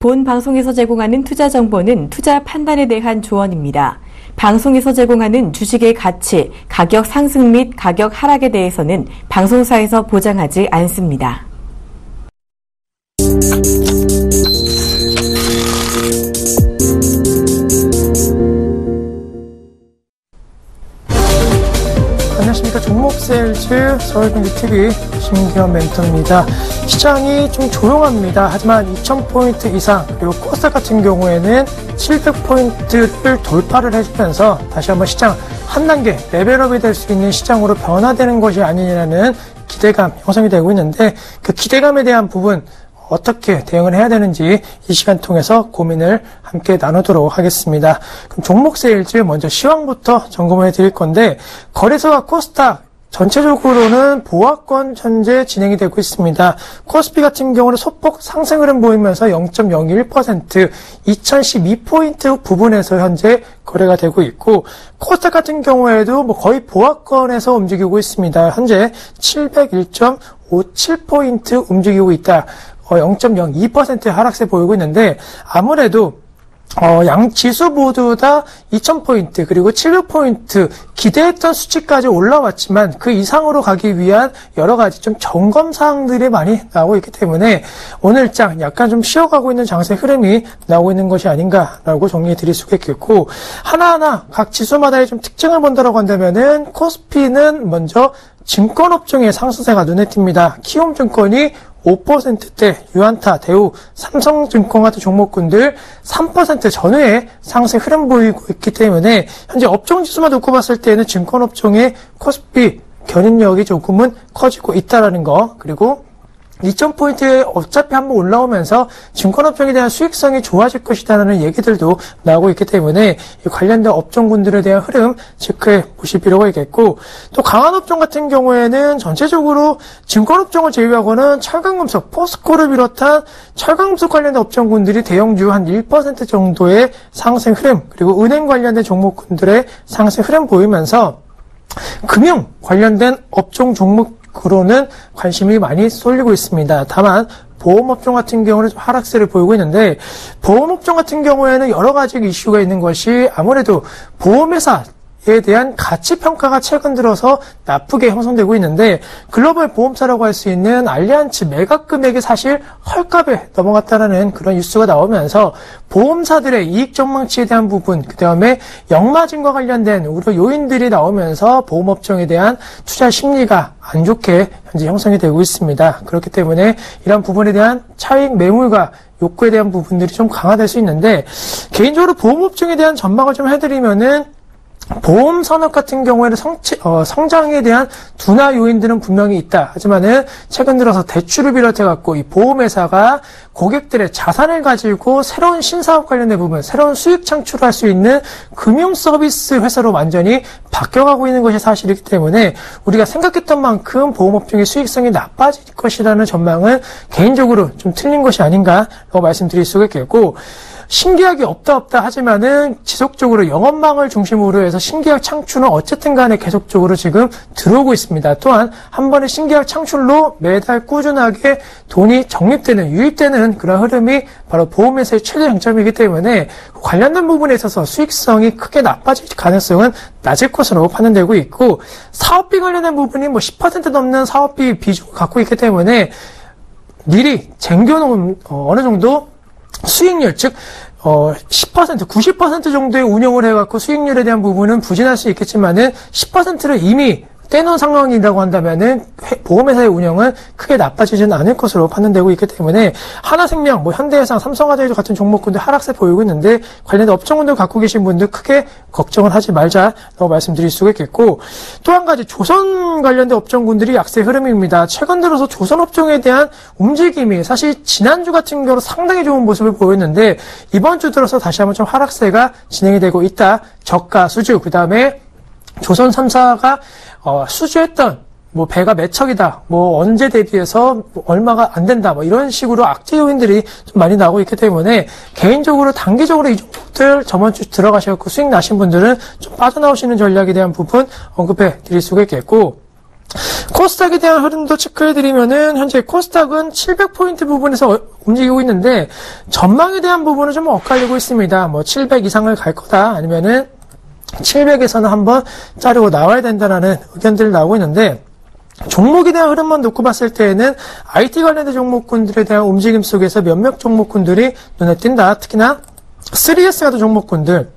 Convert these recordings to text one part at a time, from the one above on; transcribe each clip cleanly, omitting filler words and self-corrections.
본 방송에서 제공하는 투자 정보는 투자 판단에 대한 조언입니다. 방송에서 제공하는 주식의 가치, 가격 상승 및 가격 하락에 대해서는 방송사에서 보장하지 않습니다. 안녕하십니까. 종목세일즈 서울경제TV 신기현 멘토입니다. 시장이 좀 조용합니다. 하지만 2000포인트 이상 그리고 코스닥 같은 경우에는 700포인트를 돌파를 해주면서 다시 한번 시장 한 단계 레벨업이 될 수 있는 시장으로 변화되는 것이 아니냐는 기대감 형성이 되고 있는데 그 기대감에 대한 부분 어떻게 대응을 해야 되는지 이 시간 통해서 고민을 함께 나누도록 하겠습니다. 그럼 종목 세일즈 먼저 시황부터 점검을 해드릴 건데 거래소와 코스닥 전체적으로는 보합권 현재 진행이 되고 있습니다. 코스피 같은 경우는 소폭 상승 흐름 보이면서 0.01% 2012포인트 부분에서 현재 거래가 되고 있고 코스닥 같은 경우에도 거의 보합권에서 움직이고 있습니다. 현재 701.57포인트 움직이고 있다. 0.02% 하락세 보이고 있는데 아무래도 양 지수 모두 다 2000포인트 그리고 700포인트 기대했던 수치까지 올라왔지만 그 이상으로 가기 위한 여러 가지 좀 점검 사항들이 많이 나오고 있기 때문에 오늘장 약간 좀 쉬어가고 있는 장세 흐름이 나오고 있는 것이 아닌가라고 정리해 드릴 수가 있겠고 하나하나 각 지수마다의 좀 특징을 본다라고 한다면은 코스피는 먼저 증권업종의 상승세가 눈에 띕니다. 키움증권이 5%대, 유안타, 대우, 삼성증권 같은 종목군들 3% 전후의 상승 흐름 보이고 있기 때문에 현재 업종지수만 놓고 봤을 때는 증권업종의 코스피 견인력이 조금은 커지고 있다라는 거 그리고 2000포인트에 어차피 한번 올라오면서 증권업종에 대한 수익성이 좋아질 것이다라는 얘기들도 나오고 있기 때문에 이 관련된 업종군들에 대한 흐름 체크해 보실 필요가 있겠고 또 강한 업종 같은 경우에는 전체적으로 증권업종을 제외하고는 철강금속, 포스코를 비롯한 철강금속 관련된 업종군들이 대형주 한 1% 정도의 상승 흐름 그리고 은행 관련된 종목군들의 상승 흐름 보이면서 금융 관련된 업종 종목으로는 관심이 많이 쏠리고 있습니다. 다만 보험업종 같은 경우는 좀 하락세를 보이고 있는데 보험업종 같은 경우에는 여러 가지 이슈가 있는 것이 아무래도 보험회사에 대한 가치평가가 최근 들어서 나쁘게 형성되고 있는데 글로벌 보험사라고 할 수 있는 알리안츠 매각 금액이 사실 헐값에 넘어갔다는 그런 뉴스가 나오면서 보험사들의 이익 전망치에 대한 부분 그 다음에 역마진과 관련된 우려 요인들이 나오면서 보험업종에 대한 투자 심리가 안 좋게 현재 형성이 되고 있습니다. 그렇기 때문에 이런 부분에 대한 차익 매물과 욕구에 대한 부분들이 좀 강화될 수 있는데 개인적으로 보험업종에 대한 전망을 좀 해드리면은 보험 산업 같은 경우에는 성장에 대한 둔화 요인들은 분명히 있다. 하지만은 최근 들어서 대출을 비롯해갖고 이 보험회사가 고객들의 자산을 가지고 새로운 신사업 관련된 부분, 새로운 수익 창출을 할 수 있는 금융 서비스 회사로 완전히 바뀌어가고 있는 것이 사실이기 때문에 우리가 생각했던 만큼 보험업종의 수익성이 나빠질 것이라는 전망은 개인적으로 좀 틀린 것이 아닌가라고 말씀드릴 수가 있겠고 신계약이 없다 하지만은 지속적으로 영업망을 중심으로 해서 신계약 창출은 어쨌든 간에 계속적으로 지금 들어오고 있습니다. 또한 한 번의 신계약 창출로 매달 꾸준하게 돈이 적립되는, 유입되는 그런 흐름이 바로 보험회사의 최대 장점이기 때문에 관련된 부분에 있어서 수익성이 크게 나빠질 가능성은 낮을 것으로 판단되고 있고 사업비 관련된 부분이 10% 넘는 사업비 비중을 갖고 있기 때문에 미리 쟁겨놓은 어느 정도 수익률, 즉 10%, 90% 정도의 운영을 해갖고 수익률에 대한 부분은 부진할 수 있겠지만은 10%를 이미 떼놓은 상황이라고 한다면은 보험회사의 운영은 크게 나빠지지는 않을 것으로 판단되고 있기 때문에 하나생명, 현대해상, 삼성화재도 같은 종목군들 하락세 보이고 있는데 관련된 업종군들 갖고 계신 분들 크게 걱정을 하지 말자라고 말씀드릴 수가 있겠고 또 한 가지 조선 관련된 업종군들이 약세 흐름입니다. 최근 들어서 조선 업종에 대한 움직임이 사실 지난주 같은 경우는 상당히 좋은 모습을 보였는데 이번 주 들어서 다시 한번 좀 하락세가 진행이 되고 있다. 저가 수주 그 다음에 조선 3사가 수주했던 배가 몇 척이다, 언제 대비해서 얼마가 안 된다, 이런 식으로 악재 요인들이 좀 많이 나오고 있기 때문에 개인적으로 단기적으로 이 종목들 저번 주 들어가셔서 수익 나신 분들은 좀 빠져나오시는 전략에 대한 부분 언급해 드릴 수가 있겠고 코스닥에 대한 흐름도 체크해드리면은 현재 코스닥은 700포인트 부분에서 움직이고 있는데 전망에 대한 부분은 좀 엇갈리고 있습니다. 뭐 700 이상을 갈 거다 아니면은 700에서는 한번 자르고 나와야 된다라는 의견들이 나오고 있는데 종목에 대한 흐름만 놓고 봤을 때에는 IT 관련된 종목군들에 대한 움직임 속에서 몇몇 종목군들이 눈에 띈다. 특히나 3S 같은 종목군들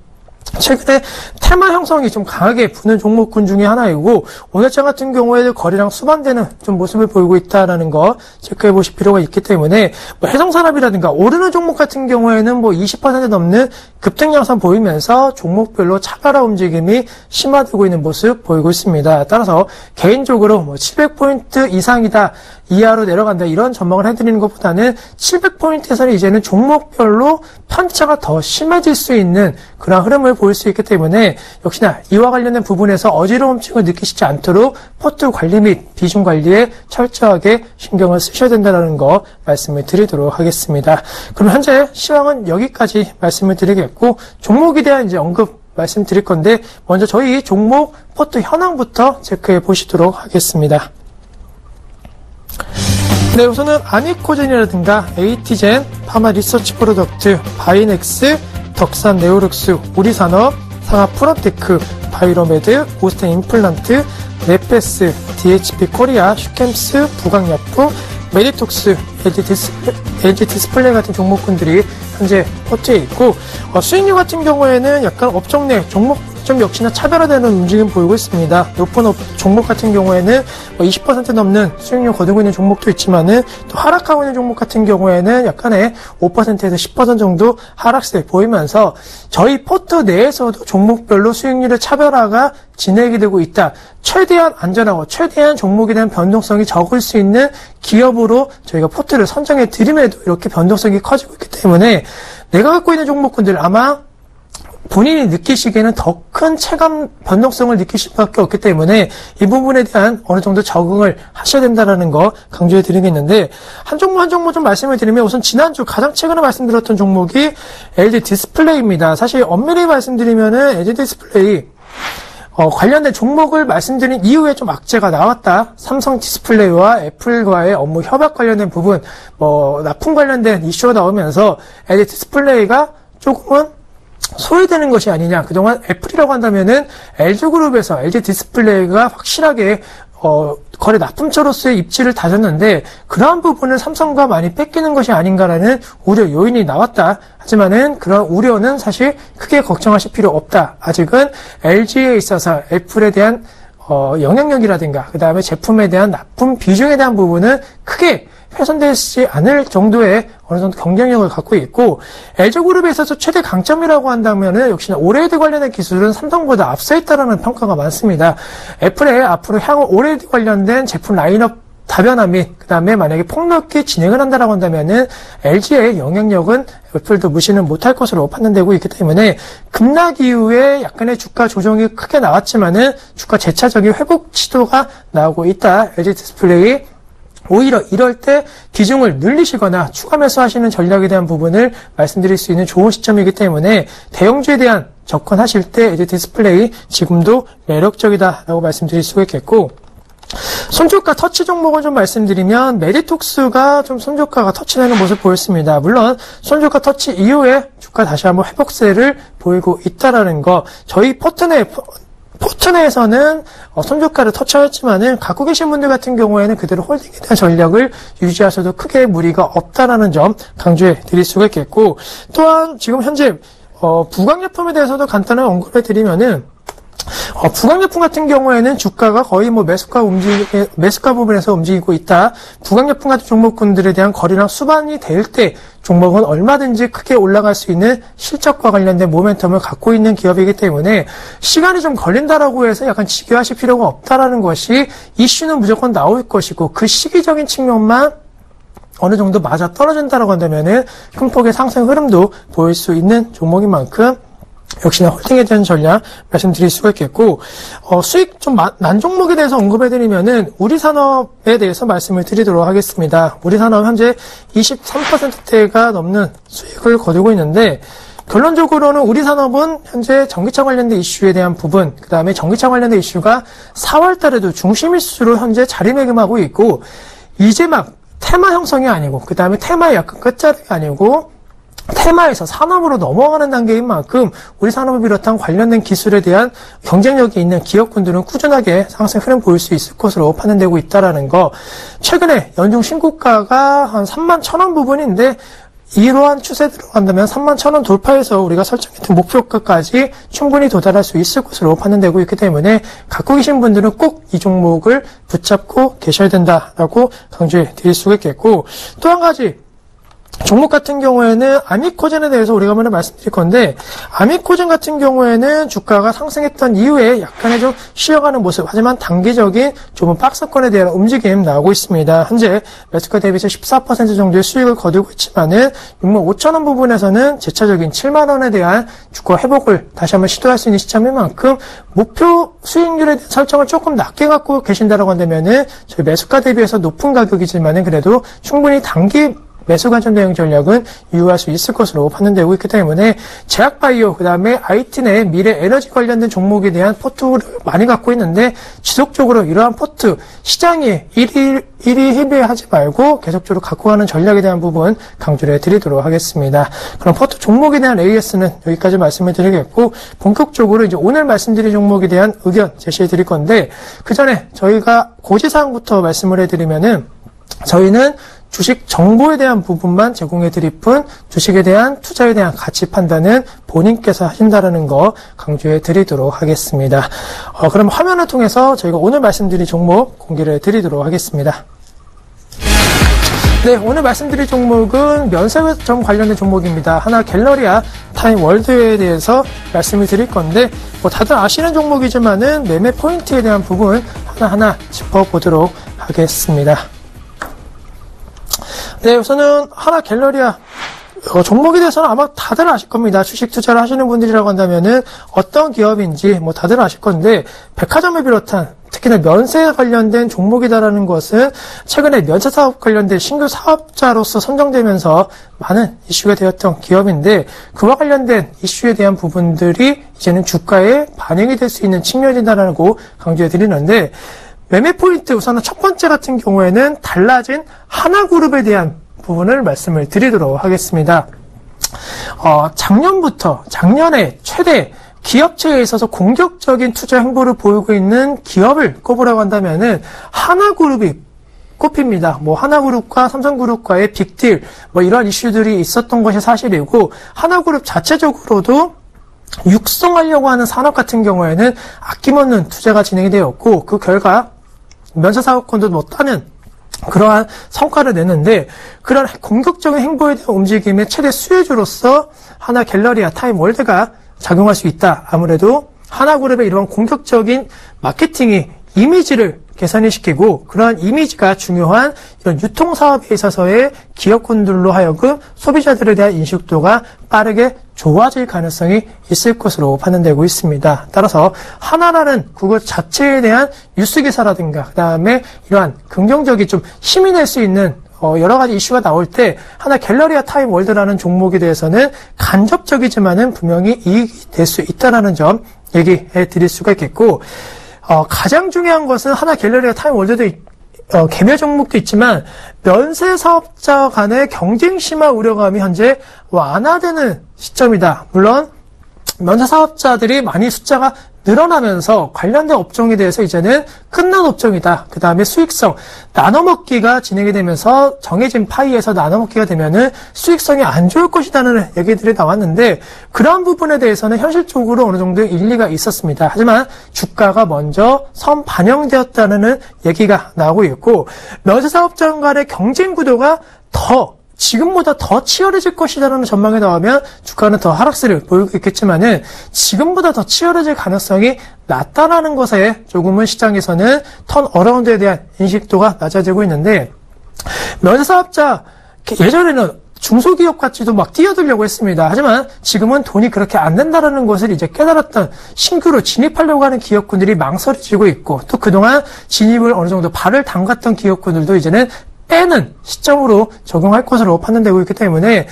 최근에 테마 형성이 좀 강하게 부는 종목군 중에 하나이고 오늘장 같은 경우에 거래량 수반되는 좀 모습을 보이고 있다라는 거 체크해 보실 필요가 있기 때문에 뭐 해성산업이라든가 오르는 종목 같은 경우에는 뭐 20% 넘는 급등 양상 보이면서 종목별로 차별화 움직임이 심화되고 있는 모습 보이고 있습니다. 따라서 개인적으로 뭐 700포인트 이상이다 이하로 내려간다 이런 전망을 해드리는 것보다는 700포인트에서는 이제는 종목별로 편차가 더 심해질 수 있는 그런 흐름을 보일 수 있기 때문에 역시나 이와 관련된 부분에서 어지러움증을 느끼시지 않도록 포트 관리 및 비중 관리에 철저하게 신경을 쓰셔야 된다는 거 말씀을 드리도록 하겠습니다. 그럼 현재 시황은 여기까지 말씀을 드리겠고 종목에 대한 이제 언급 말씀드릴 건데 먼저 저희 종목 포트 현황부터 체크해 보시도록 하겠습니다. 네, 우선은 아니코젠이라든가 에이티젠, 파마 리서치 프로덕트, 바이넥스, 덕산 네오룩스, 우리산업, 상하 프로테크, 바이로메드, 오스텐 임플란트, 네페스, DHP 코리아, 슈캠스, 부강약품, 메디톡스, LG 디스플레이 같은 종목군들이 현재 포트에 있고 수익률 같은 경우에는 약간 업종 내 종목 좀 역시나 차별화되는 움직임 보이고 있습니다. 높은 종목 같은 경우에는 20% 넘는 수익률 거두고 있는 종목도 있지만은 또 하락하고 있는 종목 같은 경우에는 약간의 5%에서 10% 정도 하락세 보이면서 저희 포트 내에서도 종목별로 수익률의 차별화가 진행이 되고 있다. 최대한 안전하고 최대한 종목에 대한 변동성이 적을 수 있는 기업으로 저희가 포트를 선정해 드림에도 이렇게 변동성이 커지고 있기 때문에 내가 갖고 있는 종목군들 아마 본인이 느끼시기에는 더 큰 체감 변동성을 느끼실 수밖에 없기 때문에 이 부분에 대한 어느 정도 적응을 하셔야 된다는 거 강조해 드리겠는데 한 종목 좀 말씀을 드리면 우선 지난주 가장 최근에 말씀드렸던 종목이 LG 디스플레이입니다. 사실 엄밀히 말씀드리면은 LG 디스플레이 관련된 종목을 말씀드린 이후에 좀 악재가 나왔다. 삼성 디스플레이와 애플과의 업무 협약 관련된 부분, 납품 관련된 이슈가 나오면서 LG 디스플레이가 조금은 소외되는 것이 아니냐. 그동안 애플이라고 한다면은 LG그룹에서 LG 디스플레이가 확실하게 거래 납품처로서의 입지를 다졌는데 그러한 부분을 삼성과 많이 뺏기는 것이 아닌가라는 우려 요인이 나왔다. 하지만은 그런 우려는 사실 크게 걱정하실 필요 없다. 아직은 LG에 있어서 애플에 대한 영향력이라든가 그 다음에 제품에 대한 납품 비중에 대한 부분은 크게 훼손되지 않을 정도의 어느 정도 경쟁력을 갖고 있고 LG그룹에 있어서 최대 강점이라고 한다면은 역시나 OLED 관련된 기술은 삼성보다 앞서 있다라는 평가가 많습니다. 애플의 앞으로 향후 OLED 관련된 제품 라인업 다변화 및 그 다음에 만약에 폭넓게 진행을 한다라고 한다면은 LG의 영향력은 애플도 무시는 못할 것으로 판단되고 있기 때문에 급락 이후에 약간의 주가 조정이 크게 나왔지만은 주가 재차적인 회복 시도가 나오고 있다. LG 디스플레이 오히려 이럴 때 비중을 늘리시거나 추가 매수하시는 전략에 대한 부분을 말씀드릴 수 있는 좋은 시점이기 때문에 대형주에 대한 접근하실 때 LG 디스플레이 지금도 매력적이다라고 말씀드릴 수가 있겠고 손저가 터치 종목을 좀 말씀드리면 메디톡스가 좀 손저가가 터치되는 모습 보였습니다. 물론 손저가 터치 이후에 주가 다시 한번 회복세를 보이고 있다라는 거 저희 포트 내에서는 손저가를 터치했지만은 갖고 계신 분들 같은 경우에는 그대로 홀딩에 대한 전략을 유지하셔도 크게 무리가 없다라는 점 강조해 드릴 수가 있겠고 또한 지금 현재 부강약품에 대해서도 간단한 언급해 드리면은 부강약품 같은 경우에는 주가가 거의 매수가 부분에서 움직이고 있다. 부강약품 같은 종목군들에 대한 거래량 수반이 될 때 종목은 얼마든지 크게 올라갈 수 있는 실적과 관련된 모멘텀을 갖고 있는 기업이기 때문에 시간이 좀 걸린다라고 해서 약간 지겨하실 필요가 없다라는 것이 이슈는 무조건 나올 것이고 그 시기적인 측면만 어느 정도 맞아 떨어진다라고 한다면은 큰 폭의 상승 흐름도 보일 수 있는 종목인 만큼 역시나 홀딩에 대한 전략 말씀드릴 수가 있겠고 수익 좀 난 종목에 대해서 언급해드리면은 우리산업에 대해서 말씀을 드리도록 하겠습니다. 우리산업 현재 23%대가 넘는 수익을 거두고 있는데 결론적으로는 우리 산업은 현재 전기차 관련된 이슈에 대한 부분, 그 다음에 전기차 관련된 이슈가 4월 달에도 중심 이슈로 현재 자리매김하고 있고, 이제 막 테마 형성이 아니고, 그 다음에 테마의 약간 끝자락이 아니고, 테마에서 산업으로 넘어가는 단계인 만큼 우리 산업을 비롯한 관련된 기술에 대한 경쟁력이 있는 기업군들은 꾸준하게 상승 흐름 보일 수 있을 것으로 판단되고 있다라는 거. 최근에 연중 신고가가 한 31,000원 부분인데, 이러한 추세대로 간다면 31,000원 돌파해서 우리가 설정했던 목표가까지 충분히 도달할 수 있을 것으로 판단되고 있기 때문에 갖고 계신 분들은 꼭 이 종목을 붙잡고 계셔야 된다라고 강조해 드릴 수가 있겠고, 또 한 가지 종목 같은 경우에는 아미코젠에 대해서 우리가 먼저 말씀드릴 건데, 아미코젠 같은 경우에는 주가가 상승했던 이후에 약간의 좀 쉬어가는 모습, 하지만 단기적인 좁은 박스권에 대한 움직임 나오고 있습니다. 현재 매수가 대비해서 14% 정도의 수익을 거두고 있지만은 65,000원 부분에서는 재차적인 7만원에 대한 주가 회복을 다시 한번 시도할 수 있는 시점인 만큼 목표 수익률에 대한 설정을 조금 낮게 갖고 계신다라고 한다면은 저희 매수가 대비해서 높은 가격이지만은 그래도 충분히 단기 매수 관점 대응 전략은 유효할 수 있을 것으로 판단되고 있기 때문에 제약바이오, 그 다음에 IT 내 미래 에너지 관련된 종목에 대한 포트를 많이 갖고 있는데, 지속적으로 이러한 포트, 시장이 일이 희비하지 말고 계속적으로 갖고 가는 전략에 대한 부분 강조를 해드리도록 하겠습니다. 그럼 포트 종목에 대한 AS는 여기까지 말씀을 드리겠고, 본격적으로 이제 오늘 말씀드린 종목에 대한 의견 제시해 드릴 건데, 그 전에 저희가 고지사항부터 말씀을 해드리면은, 저희는 주식 정보에 대한 부분만 제공해 드릴 뿐 주식에 대한 투자에 대한 가치 판단은 본인께서 하신다는 거 강조해 드리도록 하겠습니다. 그럼 화면을 통해서 저희가 오늘 말씀드린 종목 공개를 해 드리도록 하겠습니다. 네, 오늘 말씀드릴 종목은 면세점 관련된 종목입니다. 하나 갤러리아 타임월드에 대해서 말씀을 드릴 건데, 다들 아시는 종목이지만은 매매 포인트에 대한 부분 하나하나 짚어보도록 하겠습니다. 네, 우선은 하나 갤러리아 종목에 대해서는 아마 다들 아실 겁니다. 주식 투자를 하시는 분들이라고 한다면은 어떤 기업인지 다들 아실 건데, 백화점을 비롯한 특히나 면세 관련된 종목이다라는 것은 최근에 면세 사업 관련된 신규 사업자로서 선정되면서 많은 이슈가 되었던 기업인데, 그와 관련된 이슈에 대한 부분들이 이제는 주가에 반영이 될 수 있는 측면이다라고 강조해 드리는데, 매매 포인트 우선은 첫 번째 같은 경우에는 달라진 하나그룹에 대한 부분을 말씀을 드리도록 하겠습니다. 작년에 최대 기업체에 있어서 공격적인 투자 행보를 보이고 있는 기업을 꼽으라고 한다면은 하나그룹이 꼽힙니다. 하나그룹과 삼성그룹과의 빅딜, 이런 이슈들이 있었던 것이 사실이고, 하나그룹 자체적으로도 육성하려고 하는 산업 같은 경우에는 아낌없는 투자가 진행이 되었고, 그 결과 면세사업권도 따는 그러한 성과를 내는데, 그런 공격적인 행보에 대한 움직임의 최대 수혜주로서 하나 갤러리아 타임월드가 작용할 수 있다. 아무래도 하나그룹의 이러한 공격적인 마케팅이 이미지를 개선시키고, 그러한 이미지가 중요한 이런 유통사업에 있어서의 기업군들로 하여금 소비자들에 대한 인식도가 빠르게 좋아질 가능성이 있을 것으로 판단되고 있습니다. 따라서 하나라는 그것 자체에 대한 뉴스기사라든가, 그 다음에 이러한 긍정적인 좀 힘이 낼 수 있는 여러 가지 이슈가 나올 때 하나 갤러리아 타임월드라는 종목에 대해서는 간접적이지만은 분명히 이익이 될 수 있다는 점 얘기해 드릴 수가 있겠고, 가장 중요한 것은 하나 갤러리아 타임월드도 개별 종목도 있지만 면세 사업자 간의 경쟁 심화 우려감이 현재 완화되는 시점이다. 물론 면세 사업자들이 많이 숫자가 늘어나면서 관련된 업종에 대해서 이제는 끝난 업종이다. 그 다음에 수익성, 나눠먹기가 진행이 되면서 정해진 파이에서 나눠먹기가 되면은 수익성이 안 좋을 것이라는 얘기들이 나왔는데, 그러한 부분에 대해서는 현실적으로 어느 정도 일리가 있었습니다. 하지만 주가가 먼저 선 반영되었다는 얘기가 나오고 있고, 면세사업자 간의 경쟁 구도가 지금보다 더 치열해질 것이라는 전망이 나오면 주가는 더 하락세를 보이고 있겠지만은, 지금보다 더 치열해질 가능성이 낮다라는 것에 조금은 시장에서는 턴어라운드에 대한 인식도가 낮아지고 있는데, 면세사업자 예전에는 중소기업같이도 막 뛰어들려고 했습니다. 하지만 지금은 돈이 그렇게 안 된다라는 것을 이제 깨달았던, 신규로 진입하려고 하는 기업군들이 망설여지고 있고, 또 그동안 진입을 어느 정도 발을 담갔던 기업군들도 이제는 빼는 시점으로 적용할 것으로 판단되고 있기 때문에,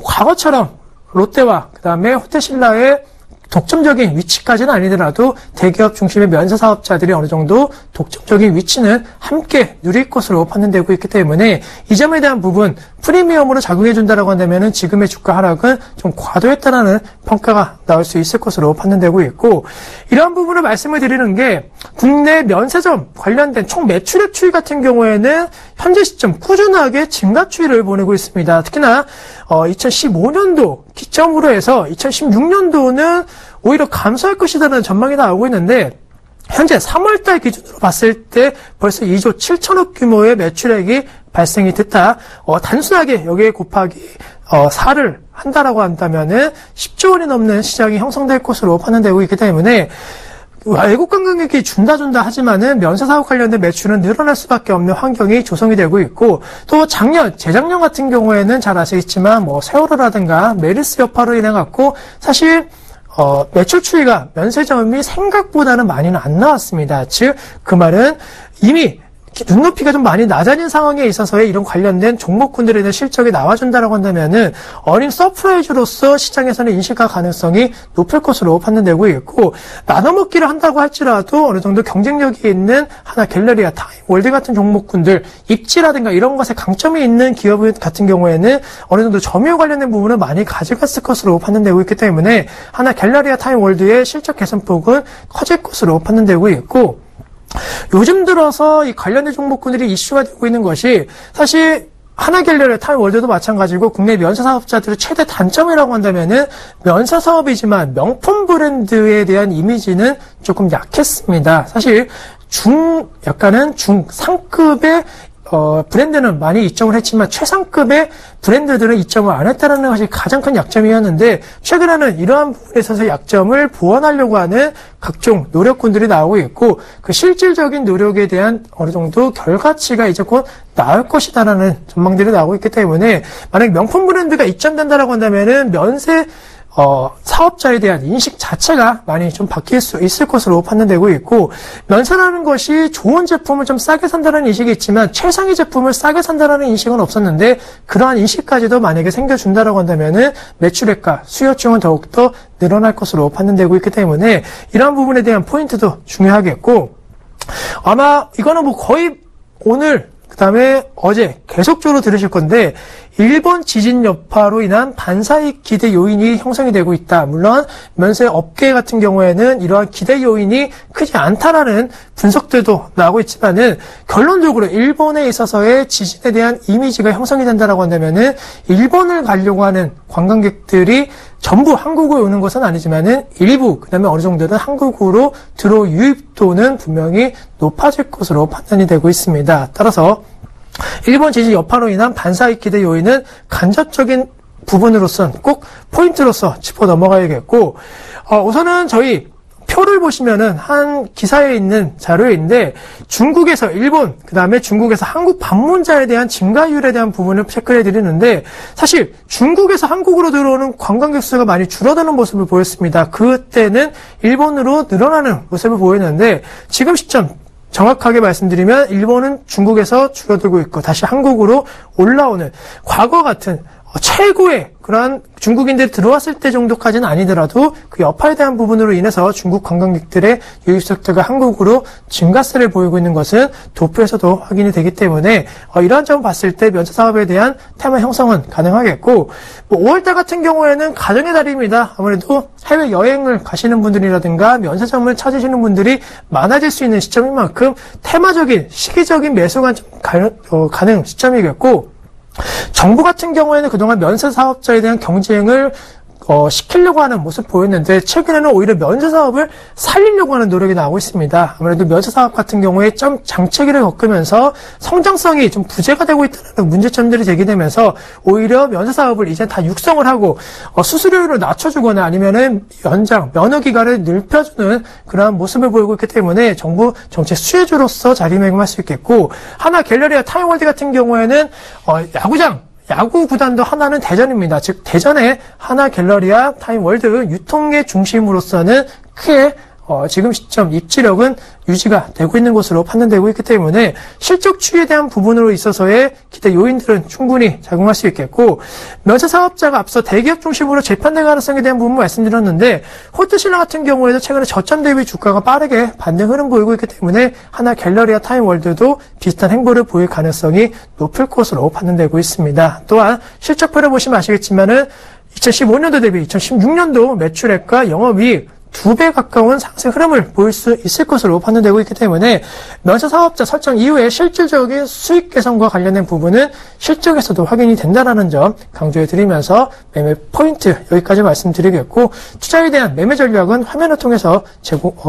과거처럼 롯데와 그다음에 호텔신라의 독점적인 위치까지는 아니더라도 대기업 중심의 면세 사업자들이 어느 정도 독점적인 위치는 함께 누릴 것으로 판단되고 있기 때문에 이 점에 대한 부분 프리미엄으로 작용해준다라고 한다면은 지금의 주가 하락은 좀 과도했다라는 평가가 나올 수 있을 것으로 판단되고 있고, 이러한 부분을 말씀을 드리는 게 국내 면세점 관련된 총 매출액 추이 같은 경우에는 현재 시점 꾸준하게 증가 추이를 보내고 있습니다. 특히나 2015년도 기점으로 해서 2016년도는 오히려 감소할 것이라는 전망이 나오고 있는데, 현재 3월달 기준으로 봤을 때 벌써 2조 7천억 규모의 매출액이 발생이 됐다. 단순하게 여기에 곱하기 4를 한다라고 한다면은 10조 원이 넘는 시장이 형성될 것으로 판단되고 있기 때문에 외국 관광객이 준다 하지만은 면세 사업 관련된 매출은 늘어날 수밖에 없는 환경이 조성이 되고 있고, 또 재작년 같은 경우에는 잘 아시겠지만 세월호라든가 메르스 여파로 인해 갖고 사실 매출 추이가 면세점이 생각보다는 많이는 안 나왔습니다. 즉, 그 말은 이미 눈높이가 좀 많이 낮아진 상황에 있어서의 이런 관련된 종목군들에 대한 실적이 나와준다라고 한다면은 어린 서프라이즈로서 시장에서는 인식화 가능성이 높을 것으로 판단되고 있고, 나눠먹기를 한다고 할지라도 어느 정도 경쟁력이 있는 하나 갤러리아, 타임 월드 같은 종목군들, 입지라든가 이런 것에 강점이 있는 기업 같은 경우에는 어느 정도 점유율 관련된 부분을 많이 가져갔을 것으로 판단되고 있기 때문에 하나 갤러리아, 타임 월드의 실적 개선폭은 커질 것으로 판단되고 있고, 요즘 들어서 이 관련된 종목군들이 이슈가 되고 있는 것이 사실 하나갤러리아, 타임월드도 마찬가지고 국내 면세 사업자들의 최대 단점이라고 한다면은 면세 사업이지만 명품 브랜드에 대한 이미지는 조금 약했습니다. 사실 약간은 중상급의 브랜드는 많이 이점을 했지만 최상급의 브랜드들은 이점을 안 했다는 것이 가장 큰 약점이었는데, 최근에는 이러한 부분에 있어서 약점을 보완하려고 하는 각종 노력군들이 나오고 있고, 그 실질적인 노력에 대한 어느 정도 결과치가 이제 곧 나올 것이다라는 전망들이 나오고 있기 때문에, 만약 명품 브랜드가 이점된다라고 한다면은 면세 사업자에 대한 인식 자체가 많이 좀 바뀔 수 있을 것으로 판단되고 있고, 면세라는 것이 좋은 제품을 좀 싸게 산다는 인식이 있지만 최상위 제품을 싸게 산다는 인식은 없었는데, 그러한 인식까지도 만약에 생겨준다라고 한다면은 매출액과 수요층은 더욱더 늘어날 것으로 판단되고 있기 때문에 이러한 부분에 대한 포인트도 중요하겠고, 아마 이거는 거의 오늘 그다음에 어제 계속적으로 들으실 건데, 일본 지진 여파로 인한 반사익 기대 요인이 형성이 되고 있다. 물론 면세 업계 같은 경우에는 이러한 기대 요인이 크지 않다라는 분석들도 나오고 있지만은, 결론적으로 일본에 있어서의 지진에 대한 이미지가 형성이 된다라고 한다면은 일본을 가려고 하는 관광객들이 전부 한국으로 오는 것은 아니지만은 일부, 그다음에 어느 정도는 한국으로 들어올 유입도는 분명히 높아질 것으로 판단이 되고 있습니다. 따라서 일본 지진 여파로 인한 반사익 기대 요인은 간접적인 부분으로선 꼭 포인트로서 짚어 넘어가야겠고, 우선은 저희 표를 보시면은 한 기사에 있는 자료인데, 중국에서 일본, 그 다음에 중국에서 한국 방문자에 대한 증가율에 대한 부분을 체크해 드리는데, 사실 중국에서 한국으로 들어오는 관광객 수가 많이 줄어드는 모습을 보였습니다. 그때는 일본으로 늘어나는 모습을 보였는데, 지금 시점 정확하게 말씀드리면 일본은 중국에서 줄어들고 있고 다시 한국으로 올라오는, 과거 같은 최고의 그러한 중국인들이 들어왔을 때 정도까지는 아니더라도 그 여파에 대한 부분으로 인해서 중국 관광객들의 유입 속도가 한국으로 증가세를 보이고 있는 것은 도표에서도 확인이 되기 때문에 이러한 점을 봤을 때 면세 사업에 대한 테마 형성은 가능하겠고, 5월달 같은 경우에는 가정의 달입니다. 아무래도 해외 여행을 가시는 분들이라든가 면세점을 찾으시는 분들이 많아질 수 있는 시점인 만큼 테마적인 시기적인 매수가 좀 가능 시점이겠고, 정부 같은 경우에는 그동안 면세 사업자에 대한 경쟁을 시키려고 하는 모습 보였는데, 최근에는 오히려 면세 사업을 살리려고 하는 노력이 나오고 있습니다. 아무래도 면세 사업 같은 경우에 좀 장체기를 겪으면서 성장성이 좀 부재가 되고 있다는 문제점들이 제기되면서 오히려 면세 사업을 이제 다 육성을 하고 수수료율을 낮춰주거나 아니면은 면허 기간을 넓혀주는 그러한 모습을 보이고 있기 때문에 정부 정책 수혜주로서 자리매김할 수 있겠고, 하나 갤러리아 타임월드 같은 경우에는 야구 구단도 하나는 대전입니다. 즉 대전의 하나 갤러리아 타임월드 유통의 중심으로서는 크게 지금 시점 입지력은 유지가 되고 있는 것으로 판단되고 있기 때문에 실적 추이에 대한 부분으로 있어서의 기대 요인들은 충분히 작용할 수 있겠고, 면세 사업자가 앞서 대기업 중심으로 재판될 가능성에 대한 부분 말씀드렸는데, 호트신라 같은 경우에도 최근에 저점 대비 주가가 빠르게 반등 흐름 보이고 있기 때문에 하나 갤러리아 타임월드도 비슷한 행보를 보일 가능성이 높을 것으로 판단되고 있습니다. 또한 실적표를 보시면 아시겠지만은 2015년도 대비 2016년도 매출액과 영업이익 2배 가까운 상승 흐름을 보일 수 있을 것으로 판단되고 있기 때문에 면세 사업자 설정 이후에 실질적인 수익 개선과 관련된 부분은 실적에서도 확인이 된다는 점 강조해 드리면서 매매 포인트 여기까지 말씀드리겠고, 투자에 대한 매매 전략은 화면을 통해서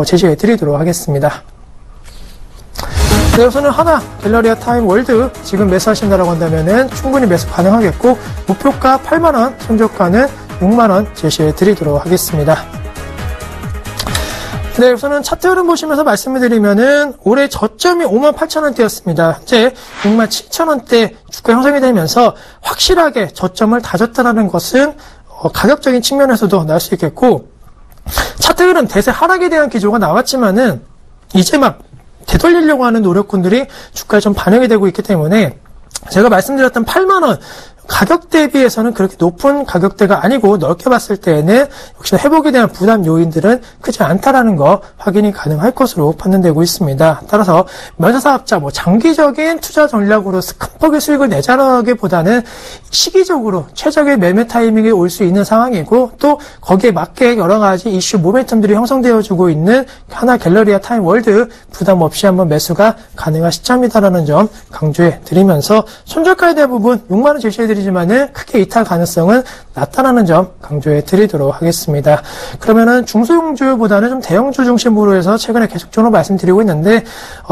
제시해 드리도록 하겠습니다. 네, 우선은 하나 갤러리아 타임월드 지금 매수하신다라고 한다면은 충분히 매수 가능하겠고, 목표가 8만원, 손절가는 6만원 제시해 드리도록 하겠습니다. 네, 우선은 차트 흐름 보시면서 말씀을 드리면은 올해 저점이 58,000원대였습니다. 현재 67,000원대 주가 형성이 되면서 확실하게 저점을 다졌다는 것은 가격적인 측면에서도 나올 수 있겠고, 차트 흐름 대세 하락에 대한 기조가 나왔지만은 이제 막 되돌리려고 하는 노력군들이 주가에 좀 반영이 되고 있기 때문에 제가 말씀드렸던 8만원 가격 대비해서는 그렇게 높은 가격대가 아니고 넓게 봤을 때에는 역시나 회복에 대한 부담 요인들은 크지 않다라는 거 확인이 가능할 것으로 판단되고 있습니다. 따라서 면세사업자 장기적인 투자 전략으로 큰 폭의 수익을 내자라기보다는 시기적으로 최적의 매매 타이밍이 올 수 있는 상황이고, 또 거기에 맞게 여러 가지 이슈 모멘텀들이 형성되어지고 있는 하나 갤러리아 타임월드 부담 없이 한번 매수가 가능한 시점이다라는 점 강조해 드리면서, 손절가에 대한 부분 6만원 제시해 드리지만은 크게 이탈 가능성은 낮다라는 점 강조해 드리도록 하겠습니다. 그러면은 중소형주보다는 좀 대형주 중심으로 해서 최근에 계속적으로 말씀드리고 있는데,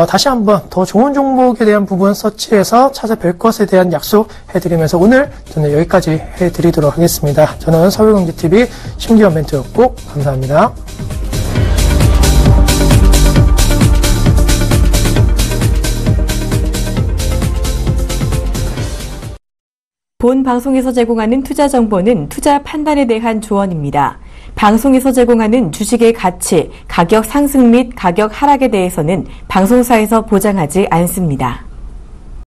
다시 한번 더 좋은 종목에 대한 부분 서치해서 찾아뵐 것에 대한 약속해 드리면서 오늘 저는 여기까지 해 드리도록 하겠습니다. 저는 서울경제TV 심기현 멘트였고, 감사합니다. 본 방송에서 제공하는 투자 정보는 투자 판단에 대한 조언입니다. 방송에서 제공하는 주식의 가치, 가격 상승 및 가격 하락에 대해서는 방송사에서 보장하지 않습니다.